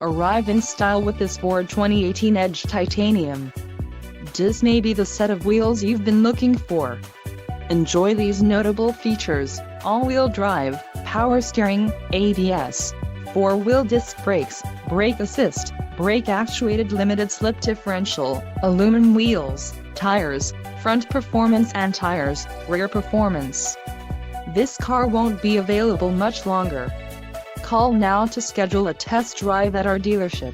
Arrive in style with this Ford 2018 Edge Titanium. This may be the set of wheels you've been looking for. Enjoy these notable features: all-wheel drive, power steering, ABS, 4-wheel disc brakes, brake assist, brake actuated limited slip differential, aluminum wheels, tires, front performance and tires, rear performance. This car won't be available much longer. Call now to schedule a test drive at our dealership.